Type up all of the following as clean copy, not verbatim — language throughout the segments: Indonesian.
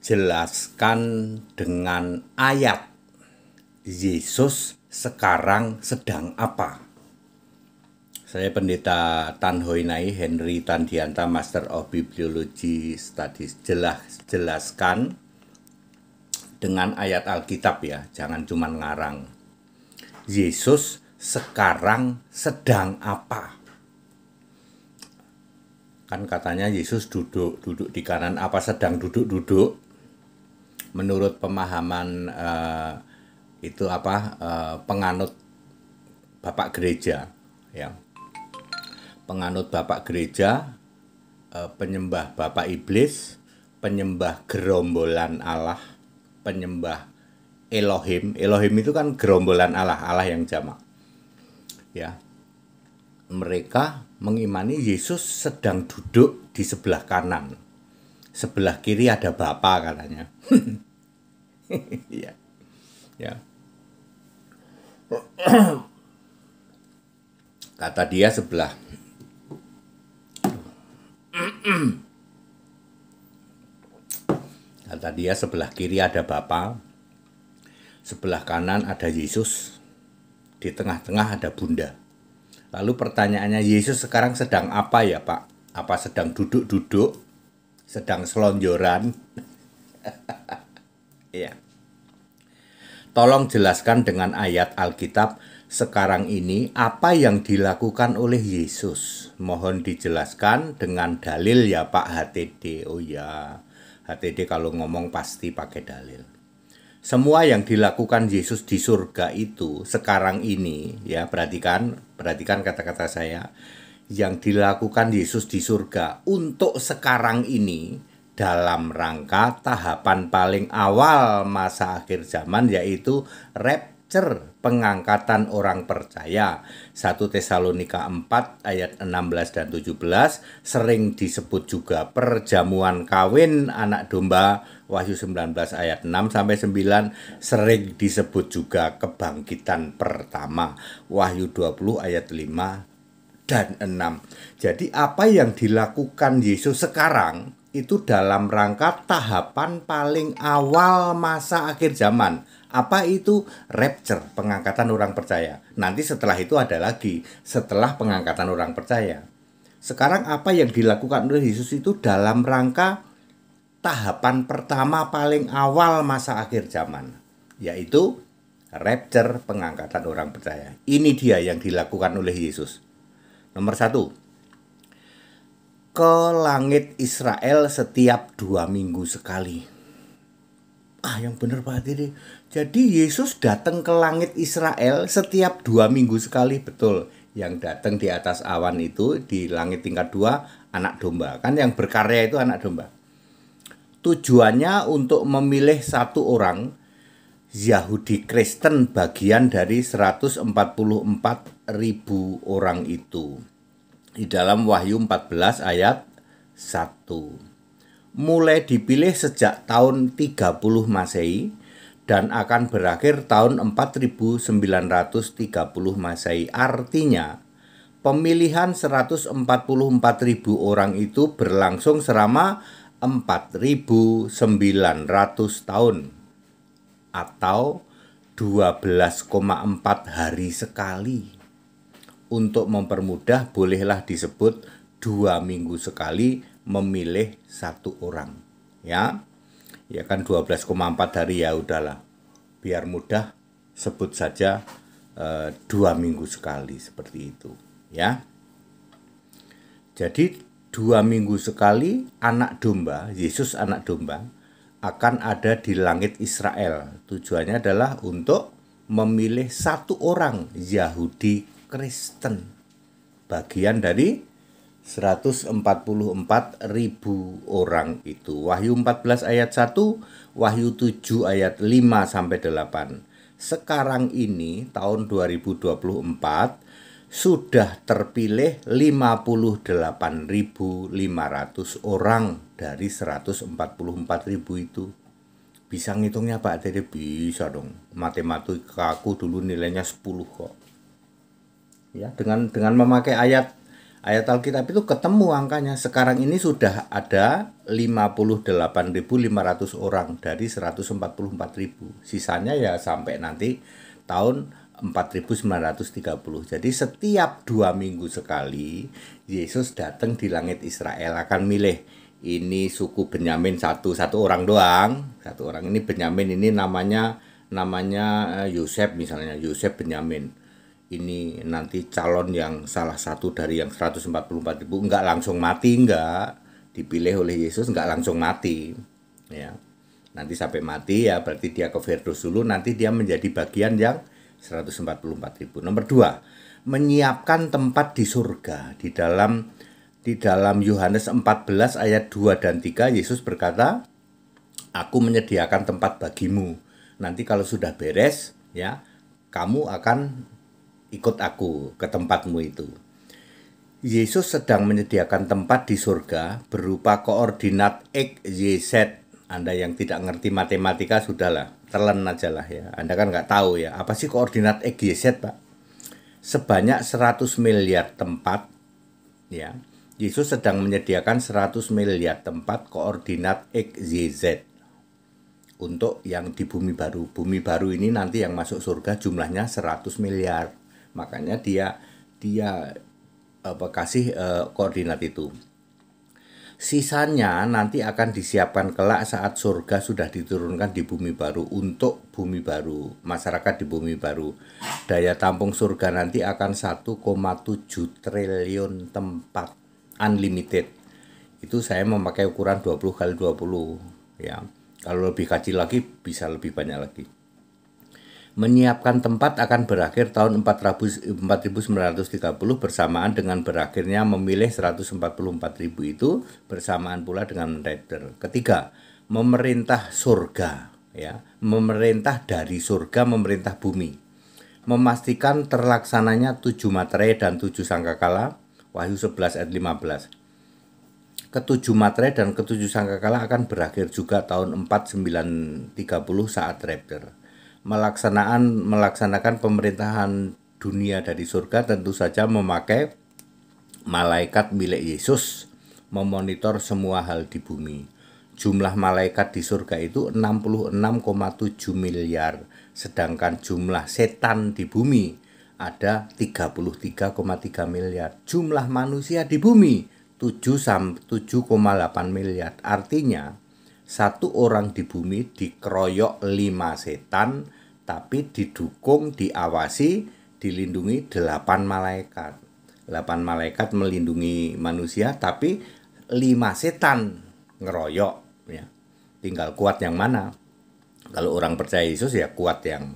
jelaskan dengan ayat. Yesus sekarang sedang apa? Saya Pendeta Tan Hoinai Henry Tandianta, Master of Bibliology Studies. Jelaskan dengan ayat Alkitab ya, jangan cuma ngarang. Yesus sekarang sedang apa? Kan katanya Yesus duduk di kanan, apa sedang duduk-duduk? Menurut pemahaman penganut Bapak Gereja ya. Penganut Bapak Gereja, penyembah Bapak Iblis, penyembah gerombolan Allah, penyembah Elohim. Elohim itu kan gerombolan Allah, Allah yang jamak. Ya. Mereka mengimani Yesus sedang duduk di sebelah kanan. Sebelah kiri ada Bapa katanya. Ya. Ya. Kata dia sebelah kiri ada Bapa, sebelah kanan ada Yesus, di tengah-tengah ada Bunda. Lalu pertanyaannya, Yesus sekarang sedang apa ya Pak? Apa sedang duduk-duduk? Sedang selonjoran? Ya. Tolong jelaskan dengan ayat Alkitab sekarang ini apa yang dilakukan oleh Yesus. Mohon dijelaskan dengan dalil ya Pak HTD. Oh ya, HTD kalau ngomong pasti pakai dalil. Semua yang dilakukan Yesus di surga itu sekarang ini ya, perhatikan kata-kata saya. Yang dilakukan Yesus di surga untuk sekarang ini dalam rangka tahapan paling awal masa akhir zaman, yaitu rapture, pengangkatan orang percaya. 1 Tesalonika 4 ayat 16 dan 17, sering disebut juga perjamuan kawin anak domba. Wahyu 19 ayat 6 sampai 9, sering disebut juga kebangkitan pertama. Wahyu 20 ayat 5 dan 6. Jadi apa yang dilakukan Yesus sekarang itu dalam rangka tahapan paling awal masa akhir zaman. Apa itu? Rapture, pengangkatan orang percaya. Nanti setelah itu ada lagi, setelah pengangkatan orang percaya. Sekarang apa yang dilakukan oleh Yesus itu dalam rangka tahapan pertama paling awal masa akhir zaman, yaitu rapture, pengangkatan orang percaya. Ini dia yang dilakukan oleh Yesus. Nomor 1, ke langit Israel setiap 2 minggu sekali. Yang benar Pak Tiri. Jadi Yesus datang ke langit Israel setiap 2 minggu sekali. Betul. Yang datang di atas awan itu, di langit tingkat 2, anak domba. Kan yang berkarya itu anak domba. Tujuannya untuk memilih satu orang Yahudi Kristen bagian dari 144.000 orang itu. Di dalam Wahyu 14 ayat 1. Mulai dipilih sejak tahun 30 Masehi dan akan berakhir tahun 4930 Masehi. Artinya, pemilihan 144.000 orang itu berlangsung selama 4.900 tahun atau 12,4 hari sekali. Untuk mempermudah, bolehlah disebut 2 minggu sekali memilih satu orang. Ya kan 12,4 hari, ya udahlah. Biar mudah, sebut saja 2 minggu sekali, seperti itu. Ya. Jadi 2 minggu sekali anak domba, Yesus anak domba, akan ada di langit Israel. Tujuannya adalah untuk memilih satu orang Yahudi Kristen, bagian dari 144.000 orang itu. Wahyu 14 ayat 1, Wahyu 7 ayat 5 sampai 8. Sekarang ini tahun 2024 sudah terpilih 58.500 orang dari 144.000 itu. Bisa ngitungnya Pak Dede? Bisa dong. Matematika aku dulu nilainya 10 kok. Ya, dengan memakai ayat Ayat Alkitab itu ketemu angkanya. Sekarang ini sudah ada 58.500 orang dari 144.000. Sisanya ya sampai nanti tahun 4930. Jadi setiap 2 minggu sekali Yesus datang di langit Israel, akan milih ini suku Benyamin satu orang doang. Satu orang ini Benyamin, ini namanya Yosef, misalnya Yosef Benyamin. Ini nanti calon yang salah satu dari yang 144.000, enggak langsung mati, enggak dipilih oleh Yesus, enggak langsung mati ya. Nanti sampai mati ya berarti dia ke Firdaus dulu, nanti dia menjadi bagian yang 144.000. Nomor 2, menyiapkan tempat di surga. Di dalam Yohanes 14 ayat 2 dan 3 Yesus berkata, aku menyediakan tempat bagimu. Nanti kalau sudah beres ya, kamu akan ikut aku ke tempatmu itu. Yesus sedang menyediakan tempat di surga berupa koordinat X, Y, Z. Anda yang tidak ngerti matematika sudahlah, telan aja lah ya. Anda kan nggak tahu ya, apa sih koordinat X, Y, Z, Pak? Sebanyak 100 miliar tempat ya. Yesus sedang menyediakan 100 miliar tempat koordinat X, Y, Z. Untuk yang di bumi baru. Bumi baru ini nanti yang masuk surga jumlahnya 100 miliar. Makanya dia kasih koordinat itu. Sisanya nanti akan disiapkan kelak saat surga sudah diturunkan di bumi baru untuk bumi baru, masyarakat di bumi baru. Daya tampung surga nanti akan 1,7 triliun tempat, unlimited. Itu saya memakai ukuran 20 kali 20 ya. Kalau lebih kecil lagi bisa lebih banyak lagi. Menyiapkan tempat akan berakhir tahun 4930 bersamaan dengan berakhirnya memilih 144.000 itu, bersamaan pula dengan rapture. Ketiga, memerintah surga ya, memerintah dari surga, memerintah bumi. Memastikan terlaksananya 7 materai dan 7 sangkakala, Wahyu 11 ayat 15. Ketujuh materai dan ketujuh sangkakala akan berakhir juga tahun 4930 saat rapture. Melaksanakan pemerintahan dunia dari surga tentu saja memakai malaikat milik Yesus memonitor semua hal di bumi. Jumlah malaikat di surga itu 66,7 miliar, sedangkan jumlah setan di bumi ada 33,3 miliar. Jumlah manusia di bumi 7,8 miliar. Artinya satu orang di bumi dikeroyok 5 setan, tapi didukung, diawasi, dilindungi 8 malaikat. 8 malaikat melindungi manusia, tapi 5 setan ngeroyok ya. Tinggal kuat yang mana. Kalau orang percaya Yesus ya kuat yang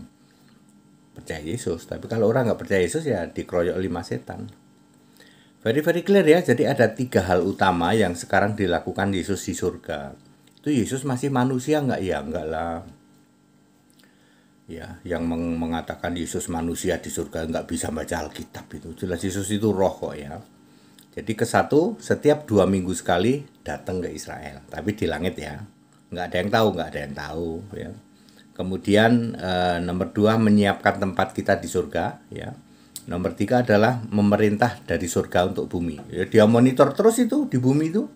percaya Yesus, tapi kalau orang nggak percaya Yesus ya dikeroyok 5 setan. Very clear ya. Jadi ada 3 hal utama yang sekarang dilakukan Yesus di surga. Itu Yesus masih manusia nggak? Ya enggak lah ya. Yang mengatakan Yesus manusia di surga nggak bisa baca Alkitab, itu jelas Yesus itu roh kok ya. Jadi setiap 2 minggu sekali datang ke Israel, tapi di langit ya, nggak ada yang tahu ya. Kemudian nomor 2, menyiapkan tempat kita di surga ya. Nomor 3 adalah memerintah dari surga untuk bumi ya. Dia monitor terus itu di bumi itu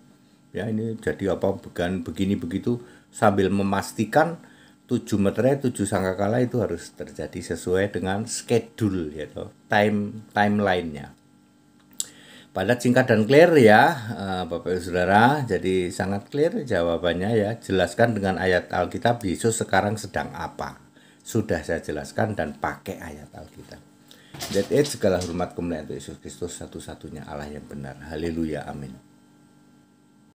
ya, ini jadi apa, bukan begini begitu, sambil memastikan 7 materai 7 sangkakala itu harus terjadi sesuai dengan schedule yaitu timeline-nya. Padat, singkat dan clear ya Bapak Ibu Saudara. Jadi sangat clear jawabannya ya. Jelaskan dengan ayat Alkitab Yesus sekarang sedang apa. Sudah saya jelaskan dan pakai ayat Alkitab. That is, segala hormat kemuliaan untuk Yesus Kristus, satu-satunya Allah yang benar. Haleluya, amin.